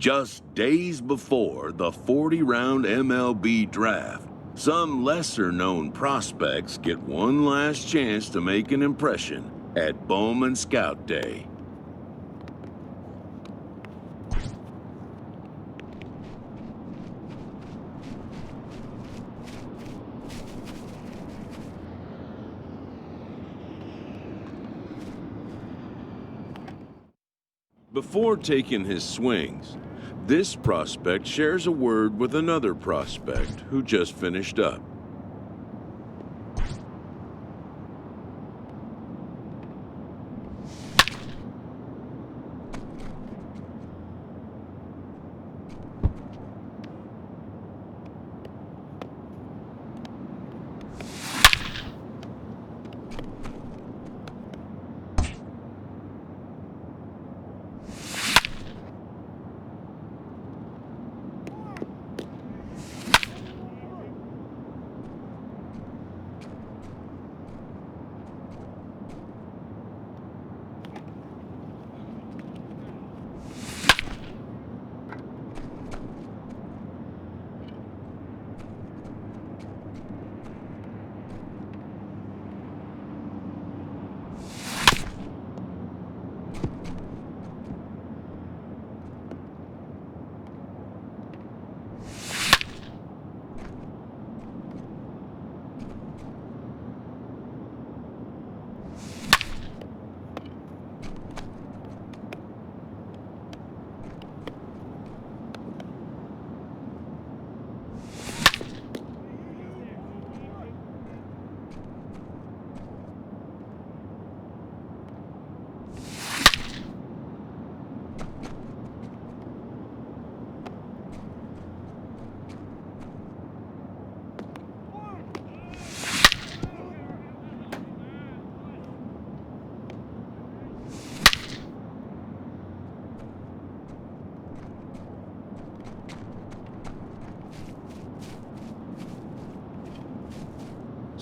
Just days before the 40-round MLB draft, some lesser-known prospects get one last chance to make an impression at Bowman Scout Day. Before taking his swings, this prospect shares a word with another prospect who just finished up.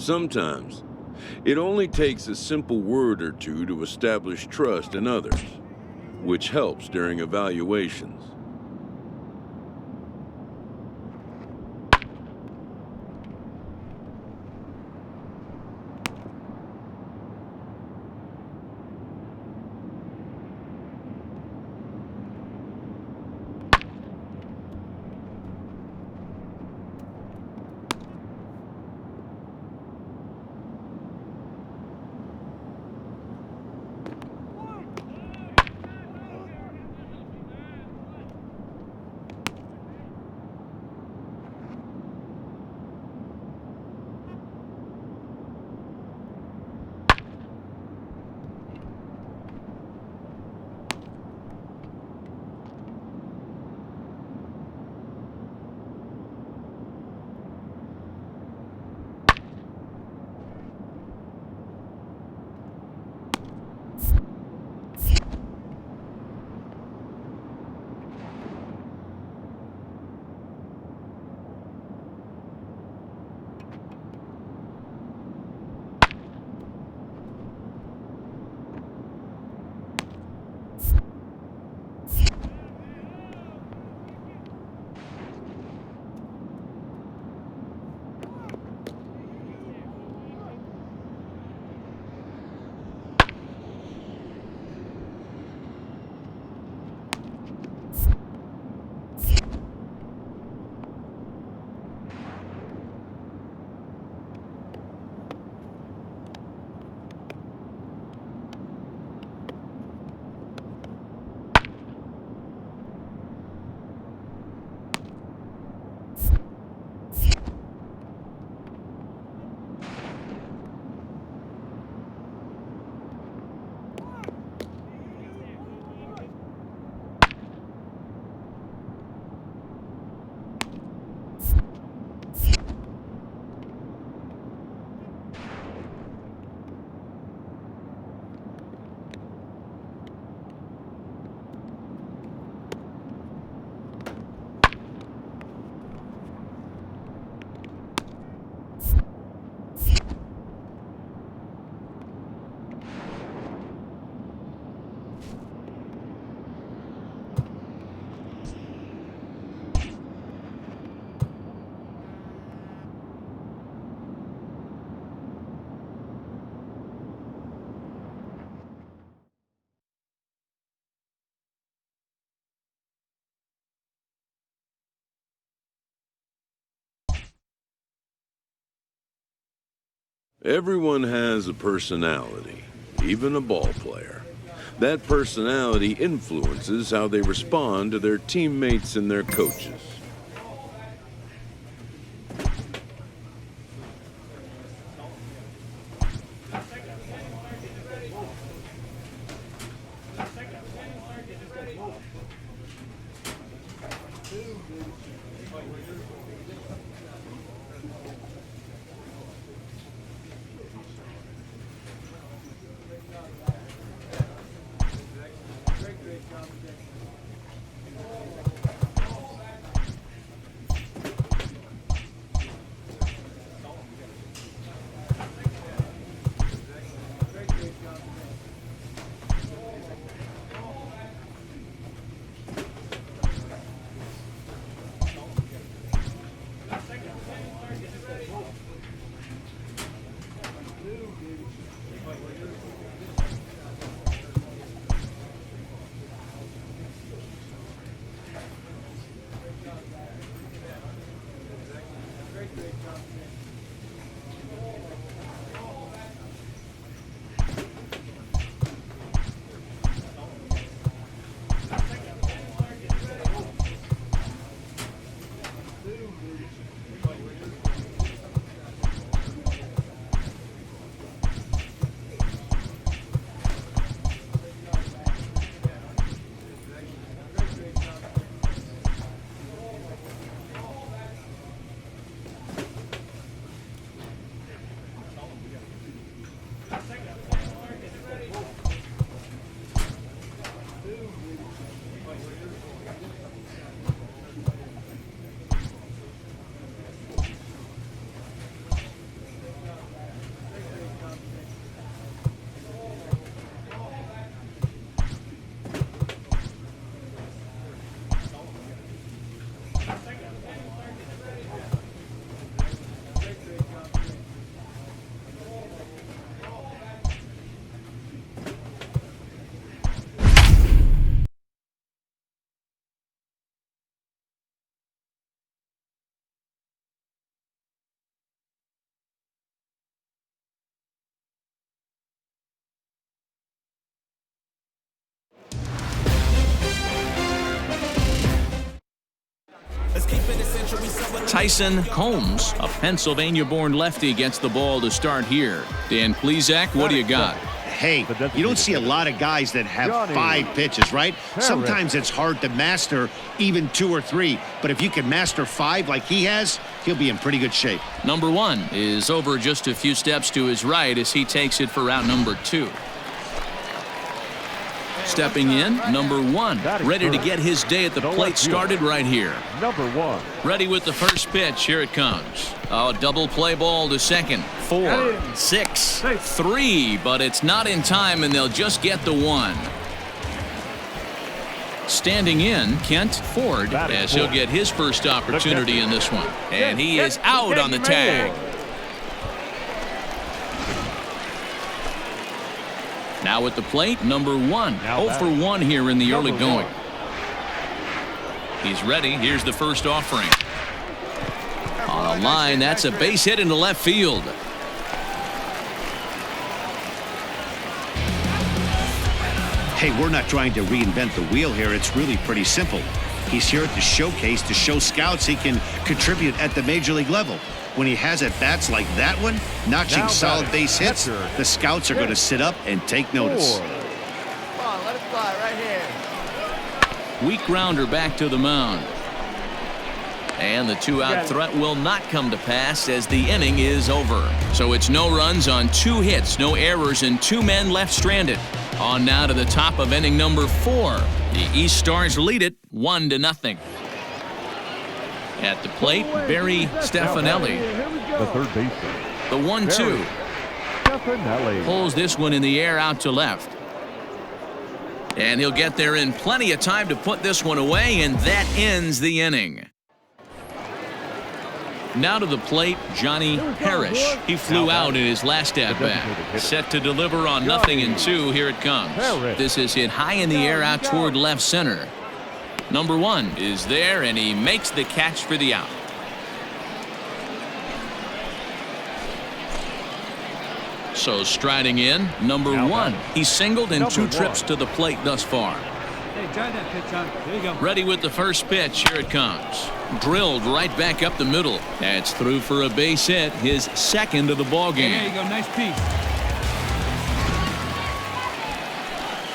Sometimes, it only takes a simple word or two to establish trust in others, which helps during evaluations. Everyone has a personality, even a ball player. That personality influences how they respond to their teammates and their coaches. Tyson Combs, a Pennsylvania-born lefty, gets the ball to start here. Dan Plesac, what do you got? Hey, you don't see a lot of guys that have 5 pitches, right? Sometimes it's hard to master even 2 or 3. But if you can master 5 like he has, he'll be in pretty good shape. Number 1 is over just a few steps to his right as he takes it for route number 2. Stepping in, number 1, ready to get his day at the plate started right here. Number 1. Ready with the first pitch. Here it comes. Oh, double play ball to second. 4, 6, 3, but it's not in time, and they'll just get the 1. Standing in, Kent Ford, as he'll get his first opportunity in this one. And he is out on the tag. Now at the plate, number 1. 0 for 1 here in the early going. He's ready. Here's the first offering. On the line, that's a base hit into left field. Hey, we're not trying to reinvent the wheel here. It's really pretty simple. He's here at the showcase to show scouts he can contribute at the major league level. When he has at-bats like that one, notching solid base hits, the scouts are going to sit up and take notice. Come on, let it fly right here. Weak grounder back to the mound. And the 2-out threat will not come to pass as the inning is over. So it's no runs on 2 hits, no errors, and 2 men left stranded. On now to the top of inning number 4. The East Stars lead it 1-0. At the plate, Barry Stefanelli. The third baseman. The 1-2. Stefanelli Pulls this one in the air out to left. And he'll get there in plenty of time to put this one away, and that ends the inning. Now to the plate, Johnny Parrish. He flew out in his last at-bat. Set to deliver on 0-2. Here it comes. This is hit high in the air out toward left center. Number 1 is there, and he makes the catch for the out. So striding in, number one. He's singled in 2 trips to the plate thus far. Hey, try that pitch on. There you go. Ready with the first pitch. Here it comes. Drilled right back up the middle. That's through for a base hit, his second of the ball game. There you go. Nice piece.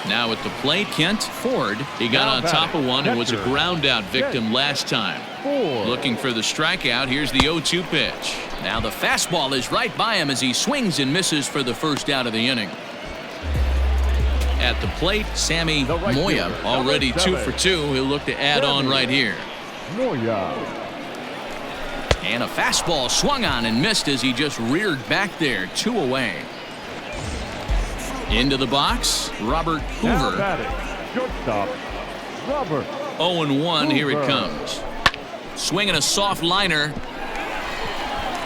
Now at the plate, Kent Ford. He got on top of one and was a ground out victim last time. Looking for the strikeout. Here's the 0-2 pitch. Now the fastball is right by him as he swings and misses for the first out of the inning. At the plate, Sammy Moya, already 2 for 2. He'll look to add on right here. Moya. And a fastball swung on and missed as he just reared back there. 2 away. Into the box, Robert Hoover. Shortstop, Robert. 0-1. Here it comes. Swinging a soft liner.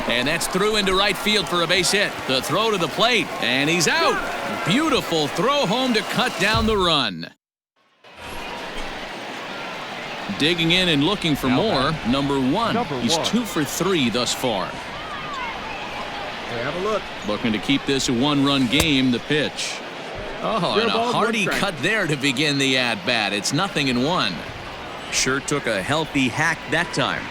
And that's through into right field for a base hit. The throw to the plate, and he's out. Beautiful throw home to cut down the run. Digging in and looking for more, number one. He's 2 for 3 thus far. Hey, have a look. Looking to keep this a 1-run game. The pitch. Oh, and a hearty cut there to begin the at-bat. It's 0-1. Sure took a healthy hack that time.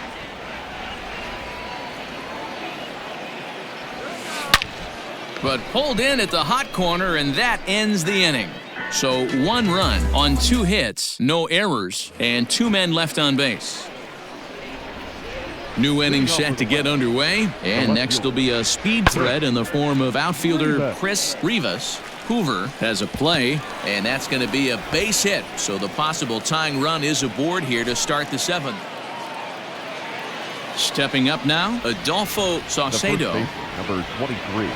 But pulled in at the hot corner, and that ends the inning. So 1 run on 2 hits, no errors, and 2 men left on base. New inning set to get underway, and next will be a speed threat in the form of outfielder Chris Rivas. Hoover has a play, and that's going to be a base hit. So the possible tying run is aboard here to start the 7th. Stepping up now, Adolfo Saucedo. Number 23.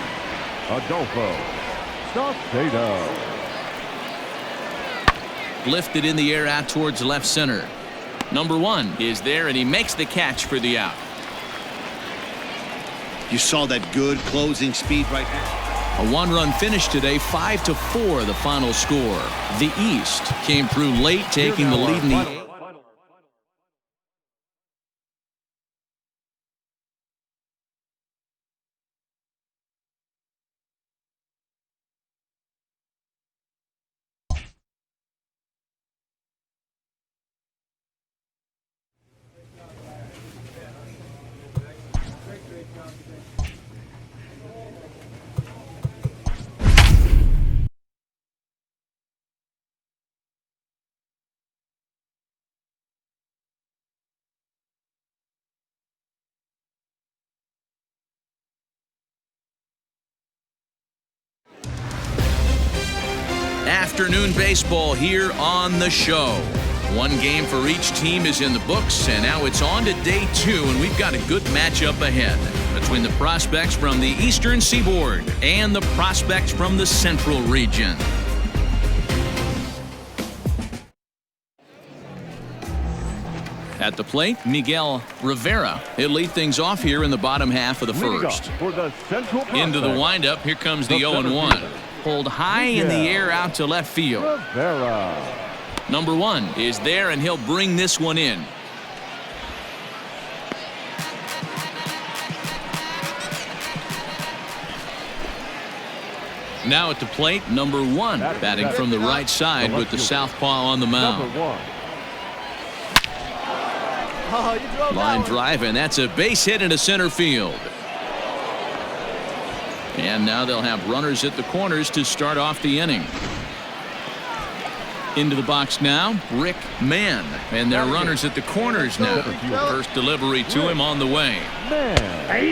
Adolfo Saucedo. Lifted in the air out towards left center. Number 1 is there, and he makes the catch for the out. You saw that good closing speed right there. A 1-run finish today, 5-4 the final score. The East came through late, taking the lead in the 8th. Afternoon baseball here on the show. 1 game for each team is in the books, and now it's on to day 2, and we've got a good matchup ahead between the prospects from the Eastern Seaboard and the prospects from the Central region. At the plate, Miguel Rivera. He'll lead things off here in the bottom half of the first. Into the windup, here comes the 0-1. Pulled high in the air out to left field. Rivera. Number 1 is there, and he'll bring this one in. Now at the plate, number 1, batting from the right side with the southpaw on the mound. Line drive, and that's a base hit into center field. And now they'll have runners at the corners to start off the inning. Into the box now, Rick Mann. And they're runners at the corners now. First delivery to him on the way.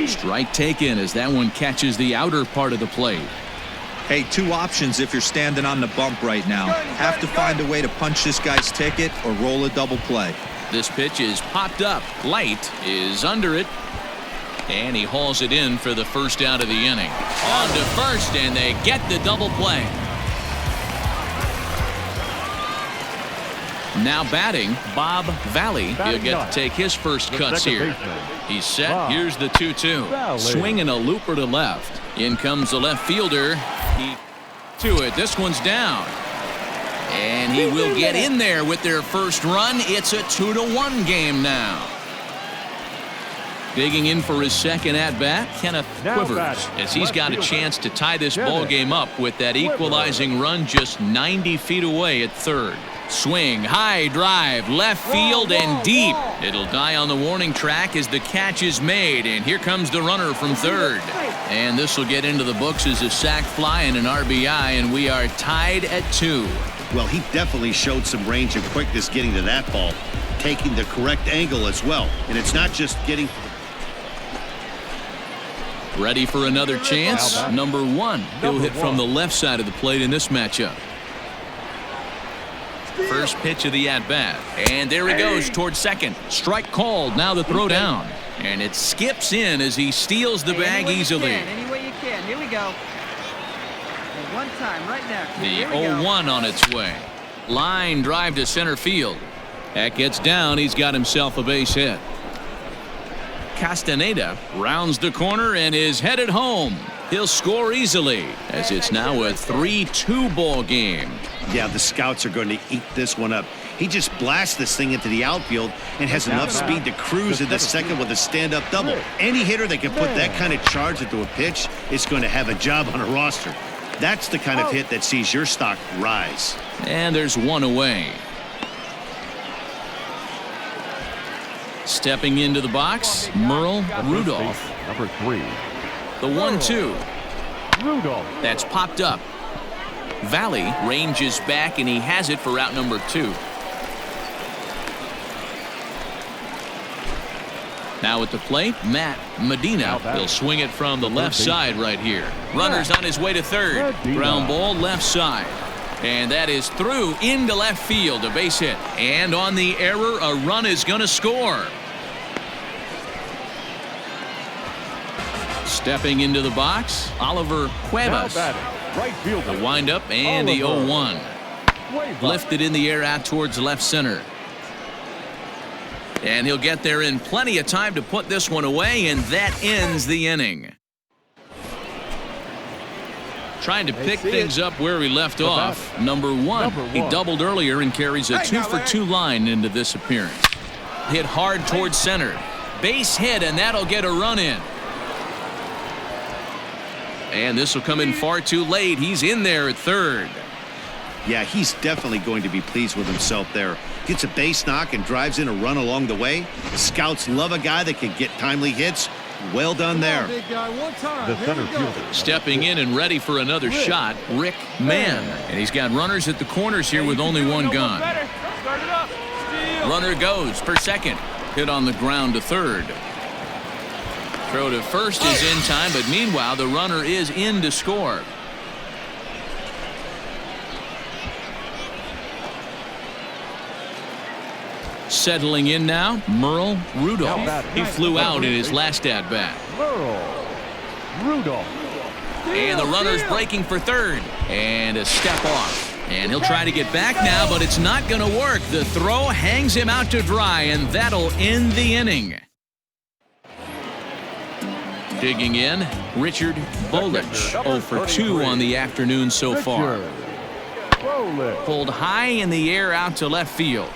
Strike taken as that one catches the outer part of the plate. Hey, 2 options if you're standing on the bump right now. Have to find a way to punch this guy's ticket or roll a double play. This pitch is popped up. Light is under it. And he hauls it in for the first out of the inning. On to first, and they get the double play. Now batting, Bob Valley. He'll get to take his first cuts here. He's set. Here's the 2-2. Swinging a looper to left. In comes the left fielder. He to it. This one's down. And he will get in there with their first run. It's a 2-1 game now. Digging in for his second at-bat, Kenneth Now Quivers, batting, as he's left got a fielder, chance to tie this Kenneth ball game up with that equalizing run just 90 feet away at third. Swing, high drive, left field and deep. It'll die on the warning track as the catch is made, and here comes the runner from third. And this will get into the books as a sac fly and an RBI, and we are tied at 2. Well, he definitely showed some range and quickness getting to that ball, taking the correct angle as well. And it's not just getting... Ready for another chance? Number 1. He'll hit from the left side of the plate in this matchup. First pitch of the at-bat. And there he goes towards second. Strike called. Now the throw down. And it skips in as he steals the bag easily. Any way you can. Here we go. And one time right now. The 0-1 on its way. Line drive to center field. That gets down. He's got himself a base hit. Castaneda rounds the corner and is headed home. He'll score easily as it's now a 3-2 ball game. Yeah, the scouts are going to eat this one up. He just blasts this thing into the outfield and has enough speed to cruise in the second with a stand-up double. Any hitter that can put that kind of charge into a pitch is going to have a job on a roster. That's the kind of hit that sees your stock rise. And there's one away. Stepping into the box, Merle Rudolph. Number 3. The 1-2. Rudolph. That's popped up. Valley ranges back, and he has it for out number 2. Now at the plate, Matt Medina. He'll swing it from the left side right here. Runner's on his way to third. Ground ball left side. And that is through into left field, a base hit. And on the error, a run is going to score. Stepping into the box, Oliver Cuevas. Right fielder. The windup and the 0-1. Lifted in the air out towards left center. And he'll get there in plenty of time to put this one away, and that ends the inning. Trying to pick things up where he left off. Number 1. He doubled earlier and carries a 2-for-2 line into this appearance. Hit hard towards center. Base hit, and that'll get a run in. And this will come in far too late. He's in there at third. Yeah, he's definitely going to be pleased with himself there. Gets a base knock and drives in a run along the way. The scouts love a guy that can get timely hits. Well done there. The center fielder. Stepping in and ready for another shot, Rick Mann. And he's got runners at the corners here with only one gun. Runner goes for second. Hit on the ground to third. Throw to first is in time, but meanwhile the runner is in to score. Settling in now, Merle Rudolph. He flew out in his last at-bat. Merle Rudolph. And the runner's breaking for third. And a step off. And he'll try to get back now, but it's not going to work. The throw hangs him out to dry, and that'll end the inning. Digging in, Richard Bolich, 0 for 2 on the afternoon so far. Pulled high in the air out to left field.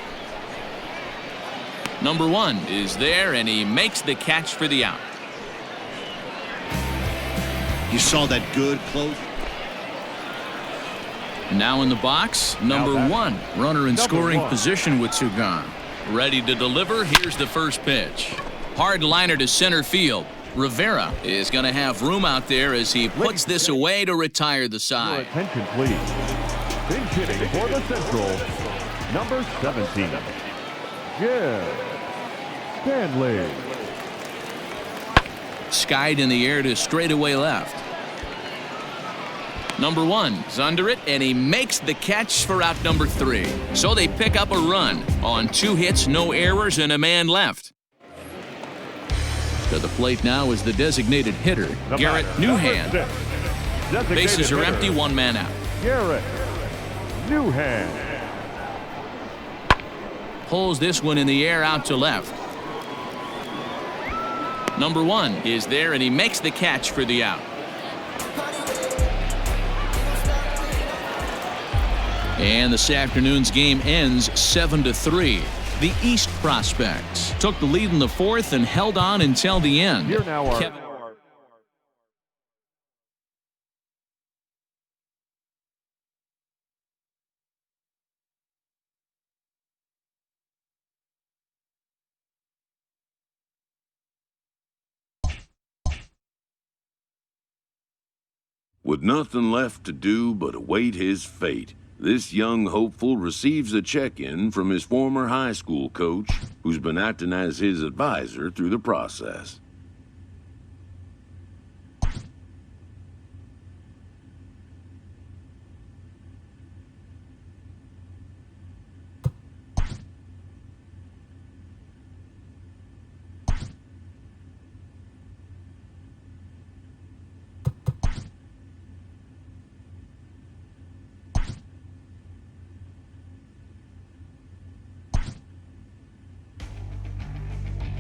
Number 1 is there, and he makes the catch for the out. You saw that good close. Now in the box, number 1, runner in scoring position with 2 gone. Ready to deliver. Here's the first pitch. Hard liner to center field. Rivera is going to have room out there as he puts this away to retire the Your side. attention, please. Pinch hitting for the Central, number 17, Jim Stanley. Skied in the air to straightaway left. Number 1 is under it, and he makes the catch for out number 3. So they pick up a run on 2 hits, no errors, and a man left. To the plate now is the designated hitter, Garrett Newhand. Bases are empty, 1 man out. Garrett Newhand. Pulls this one in the air out to left. Number 1 is there, and he makes the catch for the out. And this afternoon's game ends 7-3. the East prospects. Took the lead in the fourth and held on until the end. Here now are With nothing left to do but await his fate, this young hopeful receives a check-in from his former high school coach, who's been acting as his advisor through the process.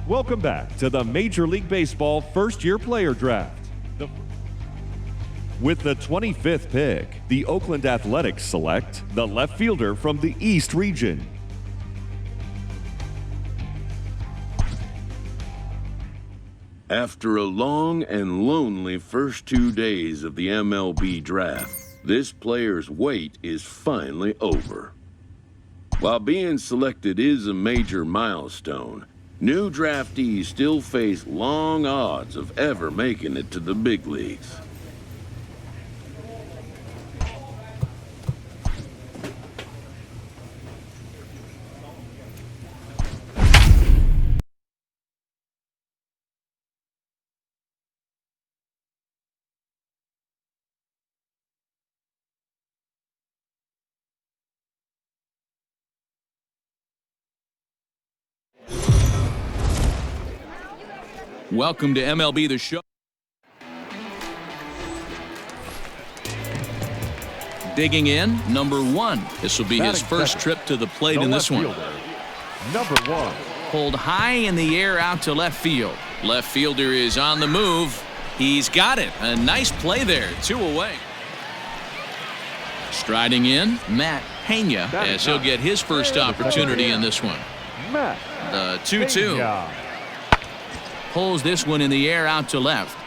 Welcome back to the Major League Baseball first-year player draft. With the 25th pick, the Oakland Athletics select the left fielder from the East region. After a long and lonely first 2 days of the MLB draft, this player's wait is finally over. While being selected is a major milestone, new draftees still face long odds of ever making it to the big leagues. Welcome to MLB The Show. Digging in, number 1. This will be his first trip to the plate in this one. Number 1. Pulled high in the air out to left field. Left fielder is on the move. He's got it. A nice play there. 2 away. Striding in, Matt Pena, as he'll get his first opportunity in this one. The 2-2. Pulls this one in the air out to left.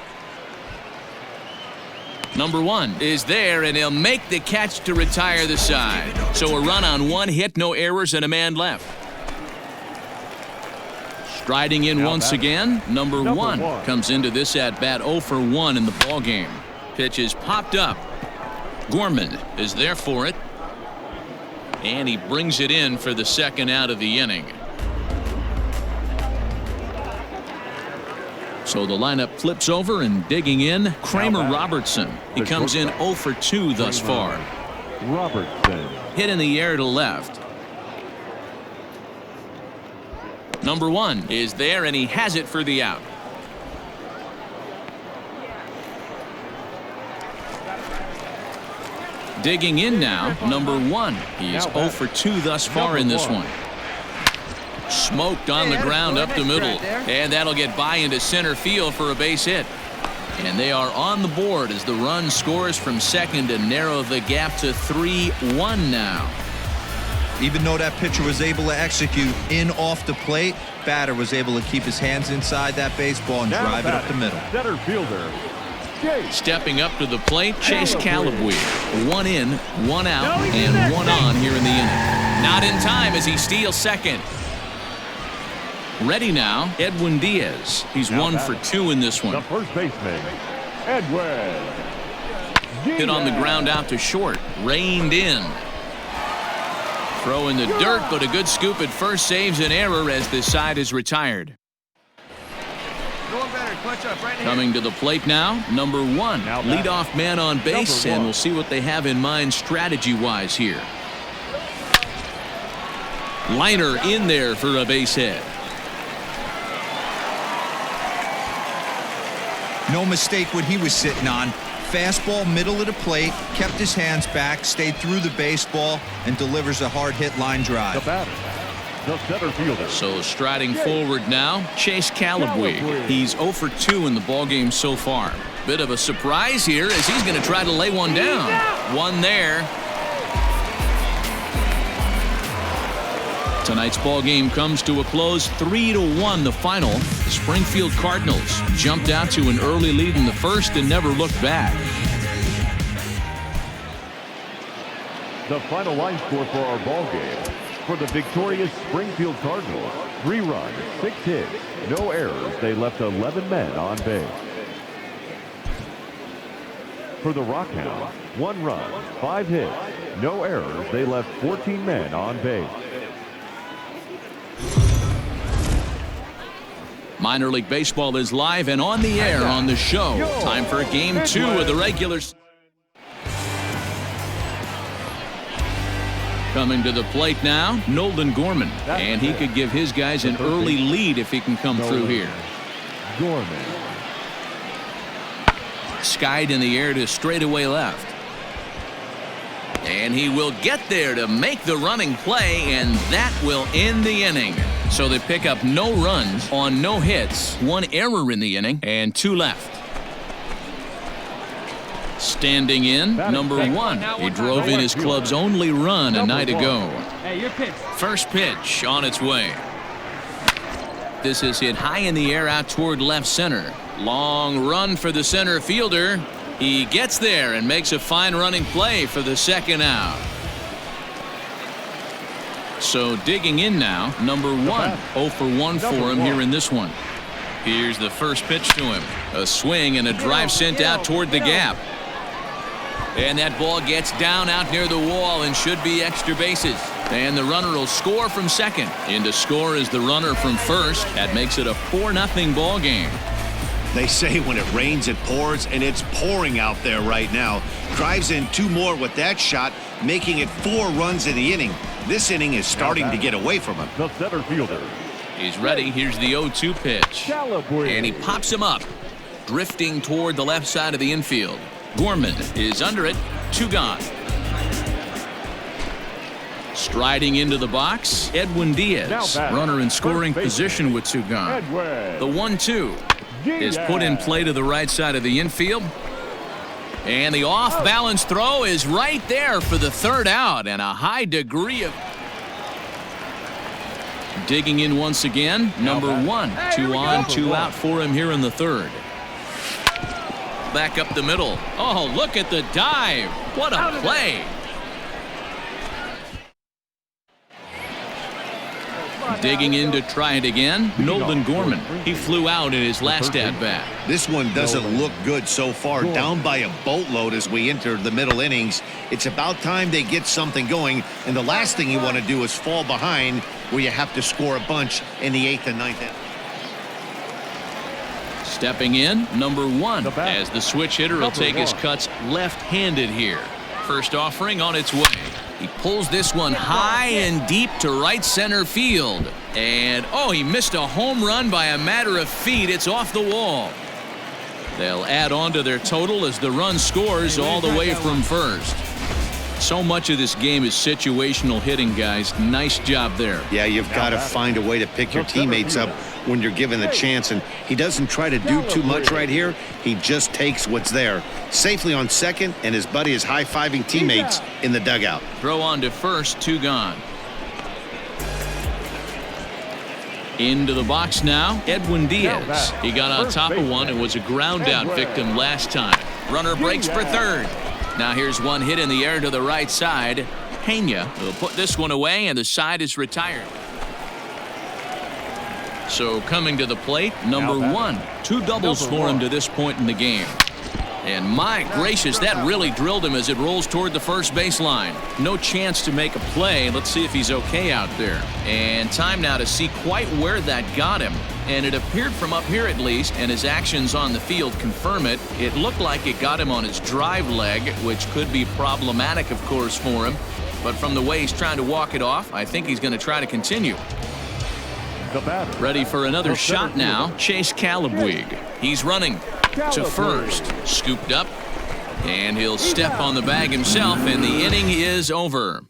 Number 1 is there, and he'll make the catch to retire the side. So a run on 1 hit, no errors, and a man left. Striding in once again, number 1 comes into this at-bat 0 for 1 in the ballgame. Pitch is popped up. Gorman is there for it. And he brings it in for the second out of the inning. So the lineup flips over, and digging in, Kramer Robertson. He comes in 0 for 2 thus far. Robertson. Hit in the air to left. Number 1 is there, and he has it for the out. Digging in now, number 1. He is 0 for 2 thus far in this one. Smoked on the ground up the middle, and that'll get by into center field for a base hit. And they are on the board as the run scores from second to narrow the gap to 3-1 now. Even though that pitcher was able to execute in off the plate, batter was able to keep his hands inside that baseball and drive it up the middle. Center fielder. Stepping up to the plate, Chase Calabwe. 1 in, 1 out, and 1 on here in the inning. Not in time as he steals second. Ready now, Edwin Diaz. He's 1 for 2 in this one. The first baseman, Edwin. Hit on the ground out to short. Reined in. Throw in the dirt, but a good scoop at first saves an error as this side is retired. Coming to the plate now, number 1. Leadoff man on base, and we'll see what they have in mind strategy-wise here. Liner in there for a base hit. No mistake what he was sitting on. Fastball middle of the plate, kept his hands back, stayed through the baseball, and delivers a hard hit line drive. The batter, the center fielder. So striding forward now, Chase Calabwe. He's 0 for 2 in the ballgame so far. Bit of a surprise here as he's going to try to lay one down. One there. Tonight's ball game comes to a close, 3-1 the final. The Springfield Cardinals jumped out to an early lead in the first and never looked back. The final line score for our ball game. For the victorious Springfield Cardinals, 3 runs, 6 hits, no errors. They left 11 men on base. For the Rockhounds, 1 run, 5 hits, no errors. They left 14 men on base. Minor League Baseball is live and on the air on the show. Time for Game 2 of the regular season. Coming to the plate now, Nolan Gorman. And he could give his guys an early lead if he can come through here. Gorman. Skied in the air to straightaway left. And he will get there to make the running play, and that will end the inning. So they pick up no runs on no hits, 1 error in the inning, and 2 left. Standing in, number 1. He drove in his club's only run a night ago. Hey, your pitch. First pitch on its way. This is hit high in the air out toward left center. Long run for the center fielder. He gets there and makes a fine running play for the second out. So digging in now, number 1. 0 for 1 for him here in this one. Here's the first pitch to him. A swing and a drive sent out toward the gap. And that ball gets down out near the wall and should be extra bases. And the runner will score from second. In to score is the runner from first. That makes it a 4-0 ball game. They say when it rains, it pours, and it's pouring out there right now. Drives in 2 more with that shot, making it 4 runs in the inning. This inning is starting to get away from him. The center fielder. He's ready. Here's the 0-2 pitch. And he pops him up, drifting toward the left side of the infield. Gorman is under it. 2 gone. Striding into the box, Edwin Diaz. Runner in scoring position with 2 gone. The 1-2 is put in play to the right side of the infield. And the off-balance throw is right there for the 3rd out, and a high degree of digging in once again. Number 1, 2 on, 2 out for him here in the 3rd. Back up the middle. Oh, look at the dive. What a play. Digging in to try it again, Nolan Gorman. He flew out in his last at-bat. This one doesn't look good so far. Down by a boatload as we enter the middle innings. It's about time they get something going, and the last thing you want to do is fall behind where you have to score a bunch in the 8th and 9th. Stepping in, number 1, as the switch hitter will take his cuts left-handed here. First offering on its way. He pulls this one high and deep to right center field. And, oh, he missed a home run by a matter of feet. It's off the wall. They'll add on to their total as the run scores all the way from first. So much of this game is situational hitting, guys. Nice job there. Yeah, you've got to find a way to pick your teammates up when you're given the chance, and he doesn't try to do too much right here. He just takes what's there. Safely on second, and his buddy is high-fiving teammates in the dugout. Throw on to first, 2 gone. Into the box now, Edwin Diaz. He got on top of one and was a ground-out victim last time. Runner breaks for 3rd. Now here's one hit in the air to the right side. Pena will put this one away, and the side is retired. So coming to the plate, number 1. 2 doubles for him to this point in the game. And my gracious, that really drilled him as it rolls toward the first baseline. No chance to make a play. Let's see if he's okay out there. And time now to see quite where that got him. And it appeared from up here at least, and his actions on the field confirm it. It looked like it got him on his drive leg, which could be problematic, of course, for him. But from the way he's trying to walk it off, I think he's going to try to continue. Ready for another shot now, Chase Calabwig. He's running to first. Scooped up, and he'll step on the bag himself, and the inning is over.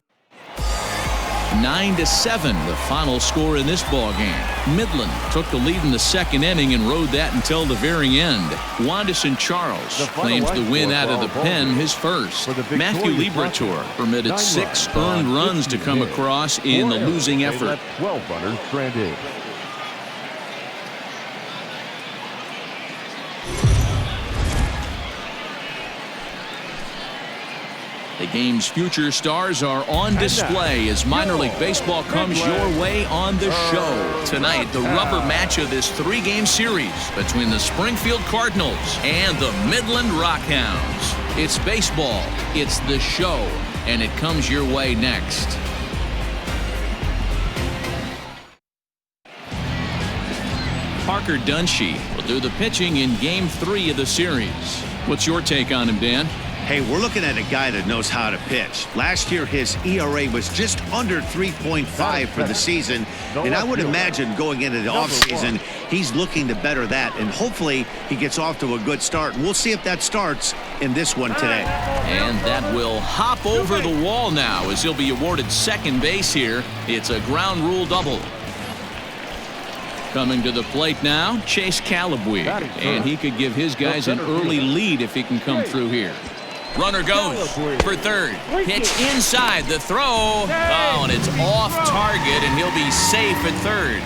9-7, the final score in this ball game. Midland took the lead in the second inning and rode that until the very end. Wanderson Charles claims the win out of the pen, his first. Matthew Liberatore permitted 6 earned runs to come across in the losing effort. 12 runners stranded. The game's future stars are on display as minor league baseball comes your way on the show. Tonight, the rubber match of this 3-game series between the Springfield Cardinals and the Midland Rockhounds. It's baseball, it's the show, and it comes your way next. Parker Dunshee will do the pitching in Game 3 of the series. What's your take on him, Dan? Hey, we're looking at a guy that knows how to pitch. Last year, his ERA was just under 3.5 for the season, and I would imagine going into the offseason, he's looking to better that, and hopefully he gets off to a good start. And we'll see if that starts in this one today. And that will hop over the wall now as he'll be awarded second base here. It's a ground rule double. Coming to the plate now, Chase Calabwe, and he could give his guys an early lead if he can come through here. Runner goes for third. Pitch inside the throw. Oh, and it's off target, and he'll be safe at third.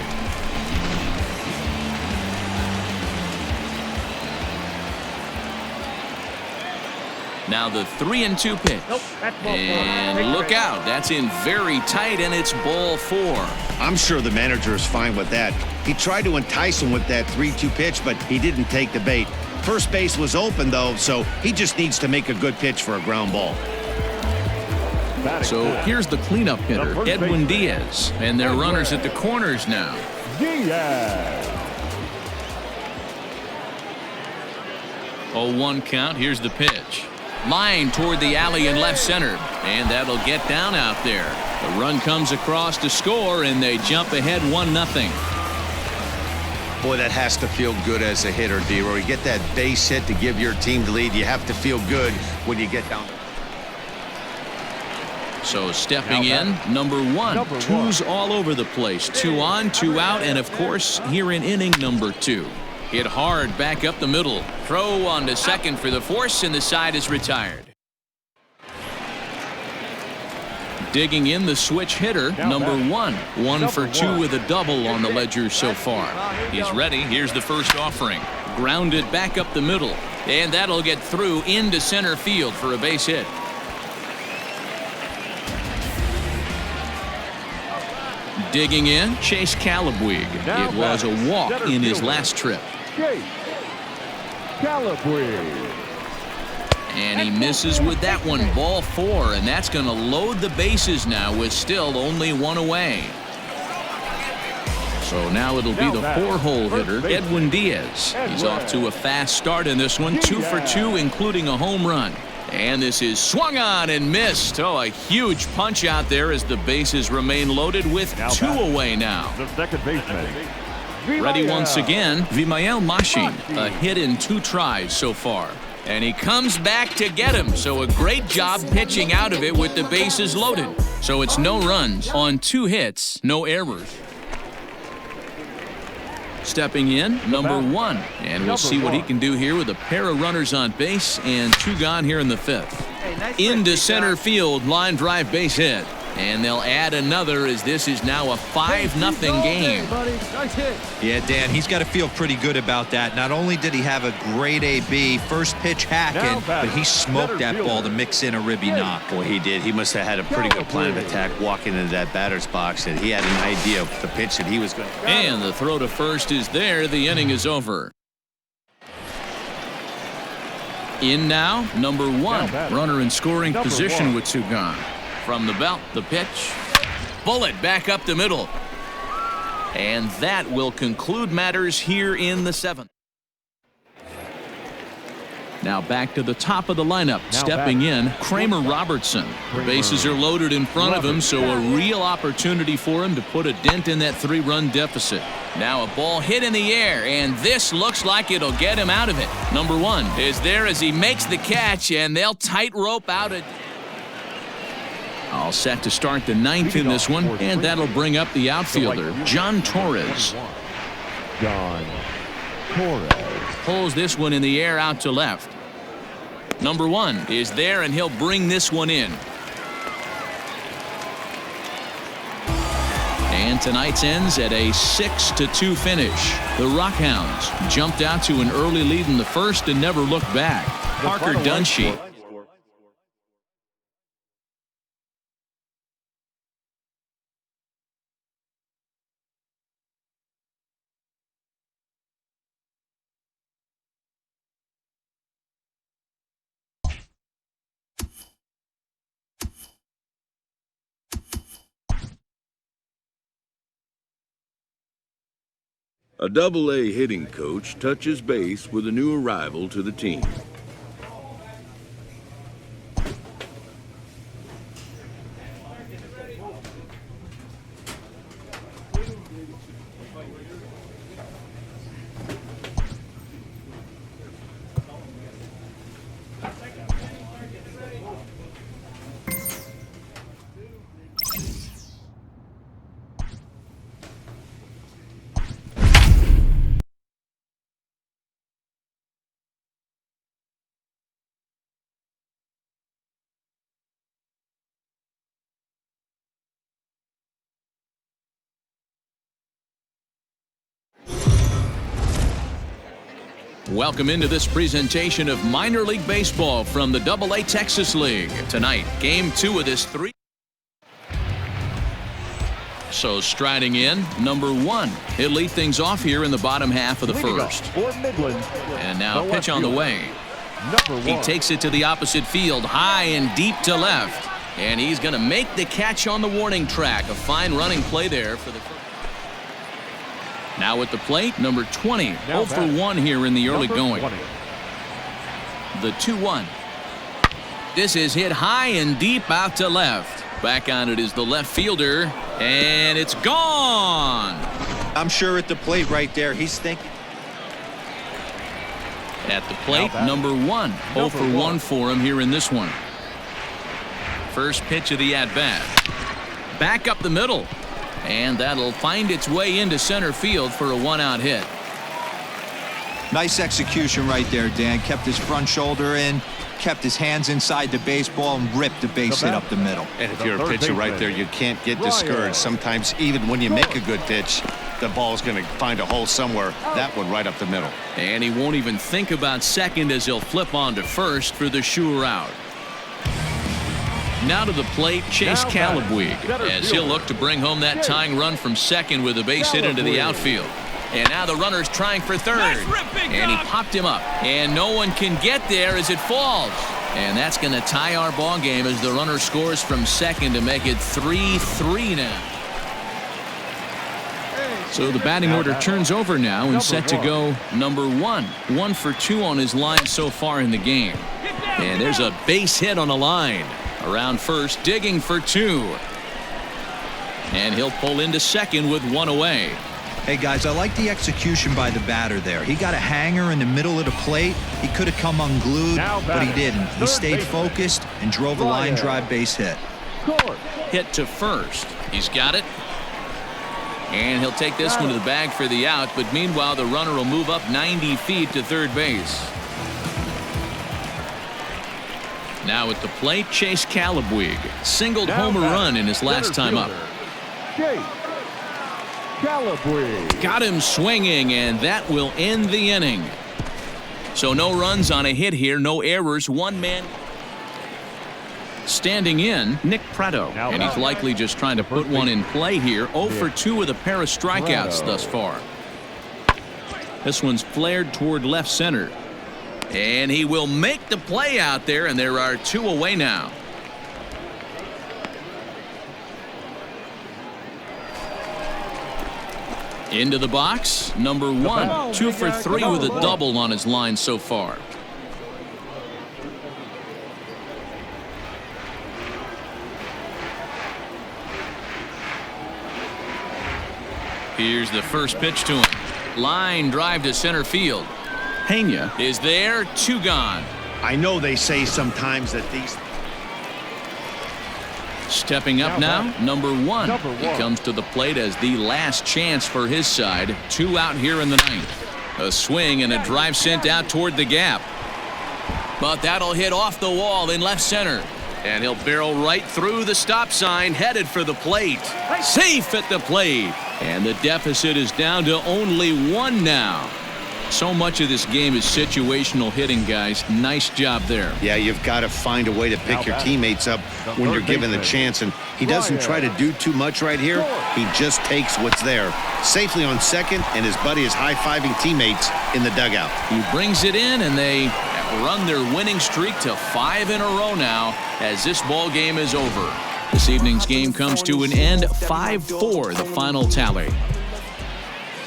Now the 3-2 pitch. And look out. That's in very tight, and it's ball 4. I'm sure the manager is fine with that. He tried to entice him with that 3-2 pitch, but he didn't take the bait. First base was open, though, so he just needs to make a good pitch for a ground ball. So here's the cleanup hitter, Edwin Diaz, and their runners at the corners now. Diaz. 0-1 count. Here's the pitch. Line toward the alley in left center, and that'll get down out there. The run comes across to score, and they jump ahead 1-0. Boy, that has to feel good as a hitter, D-Roy. You get that base hit to give your team the lead. You have to feel good when you get down. So stepping in, number 1. Twos all over the place. 2 on, 2 out, and of course, here in inning number 2. Hit hard back up the middle. Throw on to second for the force, and the side is retired. Digging in the switch hitter, number 1. 1 for 2 with a double on the ledger so far. He's ready. Here's the first offering. Grounded back up the middle. And that'll get through into center field for a base hit. Digging in, Chase Calabwe. It was a walk in his last trip. Chase Calabwe. And he misses with that one. Ball 4, and that's going to load the bases now with still only 1 away. So now it'll be the 4-hole hitter, Edwin Diaz. He's off to a fast start in this one, 2 for 2, including a home run. And this is swung on and missed. Oh, a huge punch out there as the bases remain loaded with 2 away now. The second baseman. Ready once again, Vimael Machin. A hit in 2 tries so far. And he comes back to get him. So a great job pitching out of it with the bases loaded. So it's no runs on 2 hits, no errors. Stepping in, number 1. And we'll see what he can do here with a pair of runners on base and 2 gone here in the 5th. Into center field, line drive base hit. And they'll add another as this is now a 5-0 game. Yeah, Dan, he's got to feel pretty good about that. Not only did he have a great AB, first pitch hacking, but he smoked that ball to mix in a ribby knock. Boy, he did. He must have had a pretty good plan of attack walking into that batter's box, and he had an idea of the pitch that he was going to. And the throw to first is there. The inning is over. In now, number 1. Runner in scoring position with 2 gone. From the belt, the pitch. Bullet back up the middle. And that will conclude matters here in the 7th. Now back to the top of the lineup. Stepping in, Kramer Robertson. The bases are loaded in front of him, so a real opportunity for him to put a dent in that 3-run deficit. Now a ball hit in the air, and this looks like it'll get him out of it. Number 1 is there as he makes the catch, and they'll tightrope out it. All set to start the ninth in this one, and that'll bring up the outfielder, John Torres. John Torres. Pulls this one in the air out to left. Number 1 is there, and he'll bring this one in. And tonight's ends at a 6-2 finish. The Rockhounds jumped out to an early lead in the first and never looked back. Parker Dunshee. A Double-A hitting coach touches base with a new arrival to the team. Welcome into this presentation of minor league baseball from the Double-A Texas League. Tonight, game 2 of this 3. So striding in, number 1. He'll lead things off here in the bottom half of the first. And now pitch on the way. He takes it to the opposite field, high and deep to left. And he's going to make the catch on the warning track. A fine running play there for the first. Now at the plate, number 20. 0 for 1 here in the early going. The 2-1. This is hit high and deep out to left. Back on it is the left fielder, and it's gone. I'm sure at the plate right there, he's thinking. At the plate, number 1. 0 for 1 for him here in this one. First pitch of the at-bat. Back up the middle. And that'll find its way into center field for a 1-out hit. Nice execution right there, Dan. Kept his front shoulder in, kept his hands inside the baseball, and ripped the base hit up the middle. And if you're a pitcher right there, you can't get discouraged. Sometimes even when you make a good pitch, the ball's going to find a hole somewhere. That one right up the middle. And he won't even think about second as he'll flip on to first for the sure out. Now to the plate, Chase Calabwig, as he'll look to bring home that tying run from second with a base hit into the outfield. And now the runner's trying for third. And he popped him up. And no one can get there as it falls. And that's going to tie our ball game as the runner scores from second to make it 3-3 now. So the batting order turns over now and set to go number 1. 1 for 2 on his line so far in the game. And there's a base hit on the line. Around first, digging for 2. And he'll pull into second with 1 away. Hey, guys, I like the execution by the batter there. He got a hanger in the middle of the plate. He could have come unglued, but he didn't. He stayed focused and drove a line drive base hit. Hit to first. He's got it. And he'll take this one to the bag for the out, but meanwhile the runner will move up 90 feet to third base. Now at the plate, Chase Calabwig singled home a run in his last time up. Chase Calabwig. Got him swinging, and that will end the inning. So no runs on a hit here, no errors, 1 man. Standing in, Nick Prado, and he's likely just trying to put one in play here. 0 for 2 with a pair of strikeouts thus far. This one's flared toward left center. And he will make the play out there, and there are 2 away now. Into the box, number 1. 2 for 3 with a double on his line so far. Here's the first pitch to him. Line drive to center field. Pena is there, 2 gone. I know they say sometimes that these Stepping up now, number one. He comes to the plate as the last chance for his side. 2 out here in the ninth. A swing and a drive sent out toward the gap. But that'll hit off the wall in left center. And he'll barrel right through the stop sign, headed for the plate. Safe at the plate. And the deficit is down to only 1 now. So much of this game is situational hitting, guys. Nice job there. Yeah, you've got to find a way to pick your teammates up when you're given the chance, and he doesn't try to do too much right here. He just takes what's there. Safely on second, and his buddy is high-fiving teammates in the dugout. He brings it in, and they run their winning streak to 5 in a row now as this ball game is over. This evening's game comes to an end, 5-4, the final tally.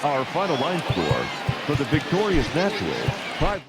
Our final line score for the victorious Nationals. 5